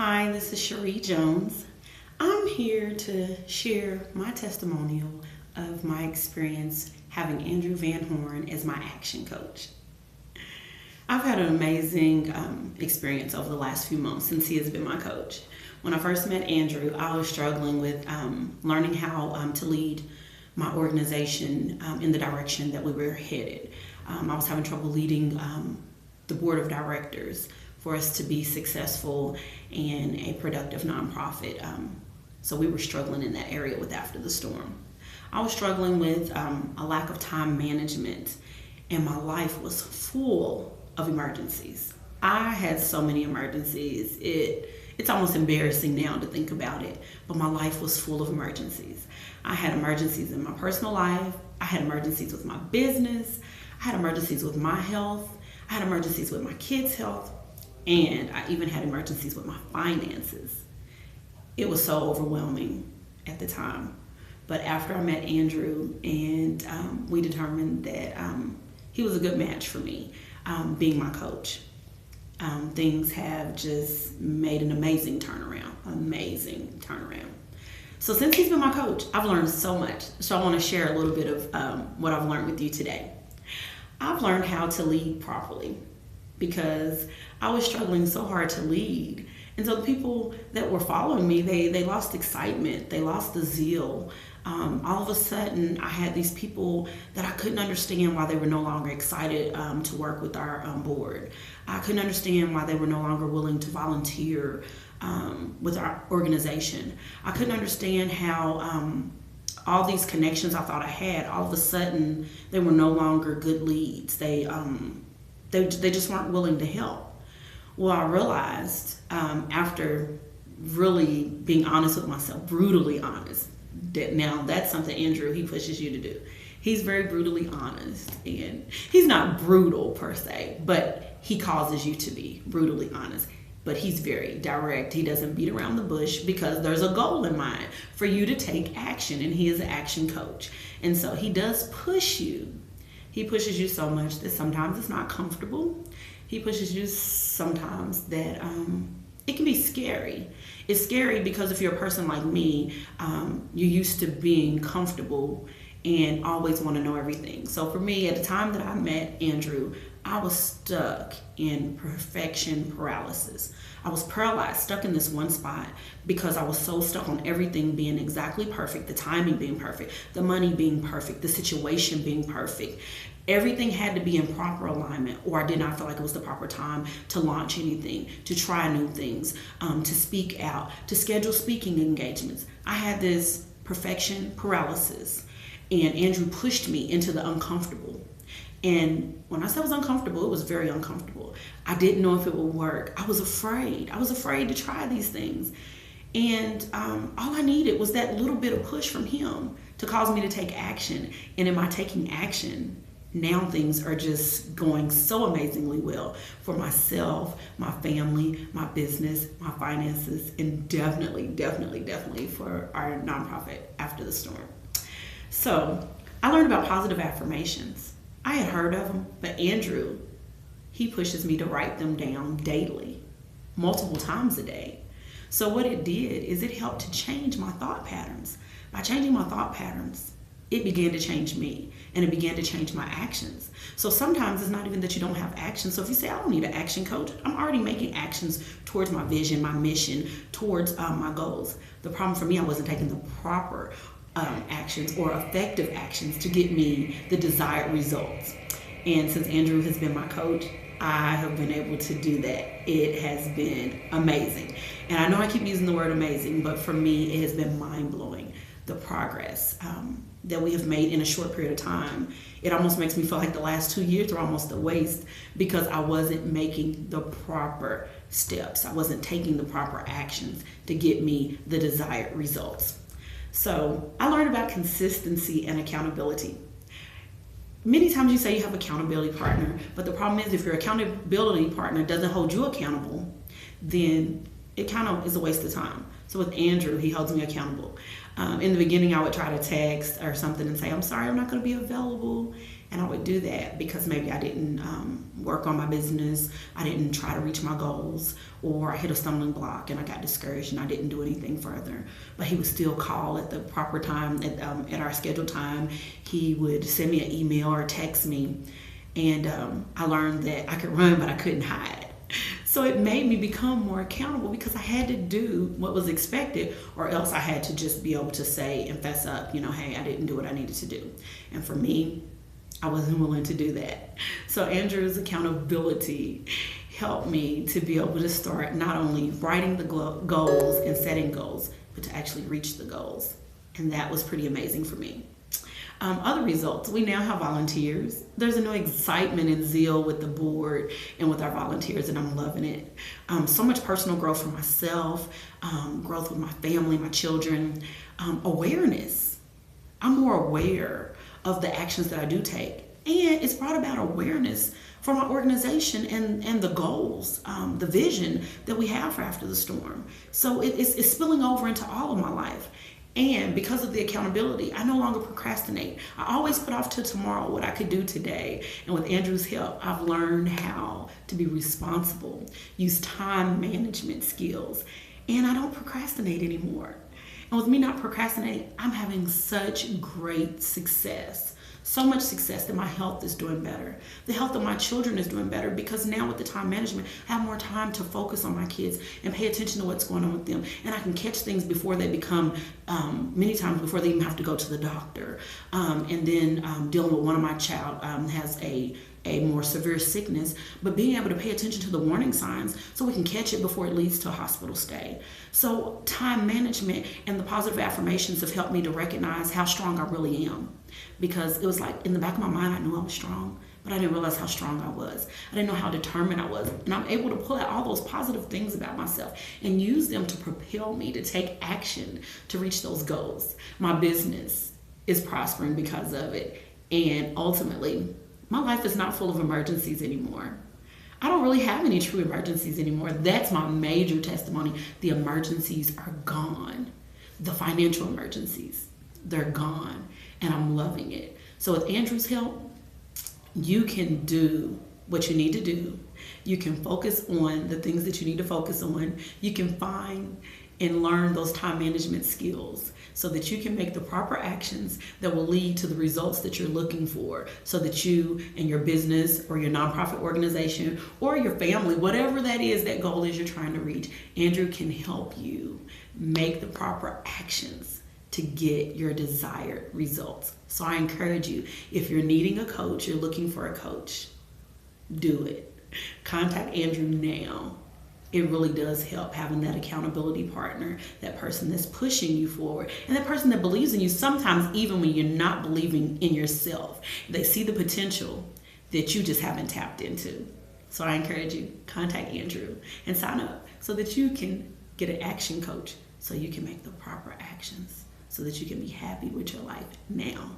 Hi, this is Cherie Jones. I'm here to share my testimonial of my experience having Andrew Van Horn as my action coach. I've had an amazing experience over the last few months since he has been my coach. When I first met Andrew, I was struggling with learning how to lead my organization in the direction that we were headed. I was having trouble leading the board of directors for us to be successful and a productive nonprofit. So we were struggling in that area with After the Storm. I was struggling with a lack of time management, and my life was full of emergencies. I had so many emergencies. It's almost embarrassing now to think about it, but my life was full of emergencies. I had emergencies in my personal life. I had emergencies with my business. I had emergencies with my health. I had emergencies with my kids' health. And I even had emergencies with my finances. It was so overwhelming at the time. But after I met Andrew and we determined that he was a good match for me, being my coach, things have just made an amazing turnaround. So since he's been my coach, I've learned so much. So I want to share a little bit of what I've learned with you today. I've learned how to lead properly, because I was struggling so hard to lead. And so the people that were following me, they lost excitement, they lost the zeal. All of a sudden, I had these people that I couldn't understand why they were no longer excited to work with our board. I couldn't understand why they were no longer willing to volunteer with our organization. I couldn't understand how all these connections I thought I had, all of a sudden, they were no longer good leads. They just weren't willing to help. Well, I realized after really being honest with myself, brutally honest, that now that's something Andrew, he pushes you to do. He's very brutally honest, and he's not brutal per se, but he causes you to be brutally honest. But he's very direct. He doesn't beat around the bush, because there's a goal in mind for you to take action, and he is an action coach. And so he does push you. He pushes you so much that sometimes it's not comfortable. He pushes you sometimes that it can be scary. It's scary because if you're a person like me, you're used to being comfortable and always want to know everything. So for me, at the time that I met Andrew, I was stuck in perfection paralysis. I was paralyzed, stuck in this one spot, because I was so stuck on everything being exactly perfect, the timing being perfect, the money being perfect, the situation being perfect. Everything had to be in proper alignment, or I did not feel like it was the proper time to launch anything, to try new things, to speak out, to schedule speaking engagements. I had this perfection paralysis, and Andrew pushed me into the uncomfortable. And when I said it was uncomfortable, it was very uncomfortable. I didn't know if it would work. I was afraid. I was afraid to try these things. And all I needed was that little bit of push from him to cause me to take action. And in my taking action, now things are just going so amazingly well for myself, my family, my business, my finances, and definitely for our nonprofit After the Storm. So I learned about positive affirmations. I had heard of them, but Andrew, he pushes me to write them down daily, multiple times a day. So what it did is it helped to change my thought patterns. By changing my thought patterns, it began to change me, and it began to change my actions. So sometimes it's not even that you don't have action. So if you say, I don't need an action coach, I'm already making actions towards my vision, my mission, towards my goals. The problem for me, I wasn't taking the proper actions or effective actions to get me the desired results. And since Andrew has been my coach, I have been able to do that. It has been amazing. And I know I keep using the word amazing, but for me, it has been mind-blowing, the progress that we have made in a short period of time. It almost makes me feel like the last 2 years were almost a waste, because I wasn't making the proper steps. I wasn't taking the proper actions to get me the desired results. So I learned about consistency and accountability. Many times you say you have an accountability partner, but the problem is if your accountability partner doesn't hold you accountable, then it kind of is a waste of time. So with Andrew, he holds me accountable. In the beginning, I would try to text or something and say, I'm sorry, I'm not going to be available. And I would do that because maybe I didn't work on my business, I didn't try to reach my goals, or I hit a stumbling block and I got discouraged and I didn't do anything further. But he would still call at the proper time, at our scheduled time. He would send me an email or text me. And I learned that I could run, but I couldn't hide. So it made me become more accountable because I had to do what was expected, or else I had to just be able to say and fess up, hey, I didn't do what I needed to do. And for me, I wasn't willing to do that. So Andrew's accountability helped me to be able to start not only writing the goals and setting goals, but to actually reach the goals. And that was pretty amazing for me. Other results, we now have volunteers. There's a new excitement and zeal with the board and with our volunteers, and I'm loving it. So much personal growth for myself, growth with my family, my children, awareness. I'm more aware of the actions that I do take, and it's brought about awareness for my organization and the goals, the vision that we have for after the storm. So it's spilling over into all of my life. And because of the accountability, I no longer procrastinate. I always put off to tomorrow what I could do today. And with Andrew's help, I've learned how to be responsible, use time management skills, and I don't procrastinate anymore. And with me not procrastinating, I'm having such great success. So much success that my health is doing better. The health of my children is doing better because now with the time management, I have more time to focus on my kids and pay attention to what's going on with them. And I can catch things before they become, many times before they even have to go to the doctor. And then dealing with one of my child has a more severe sickness, but being able to pay attention to the warning signs so we can catch it before it leads to a hospital stay. So time management and the positive affirmations have helped me to recognize how strong I really am. Because it was like in the back of my mind, I knew I was strong, but I didn't realize how strong I was. I didn't know how determined I was. And I'm able to pull out all those positive things about myself and use them to propel me to take action to reach those goals. My business is prospering because of it. And ultimately, my life is not full of emergencies anymore. I don't really have any true emergencies anymore. That's my major testimony. The emergencies are gone. The financial emergencies, they're gone. And I'm loving it. So with Andrew's help, you can do what you need to do. You can focus on the things that you need to focus on. You can find and learn those time management skills so that you can make the proper actions that will lead to the results that you're looking for, so that you and your business or your nonprofit organization or your family, whatever that is, that goal is you're trying to reach, Andrew can help you make the proper actions to get your desired results. So I encourage you, if you're needing a coach, you're looking for a coach, do it. Contact Andrew now. It really does help having that accountability partner, that person that's pushing you forward, and that person that believes in you sometimes even when you're not believing in yourself. They see the potential that you just haven't tapped into. So I encourage you, contact Andrew and sign up so that you can get an action coach so you can make the proper actions, so that you can be happy with your life now.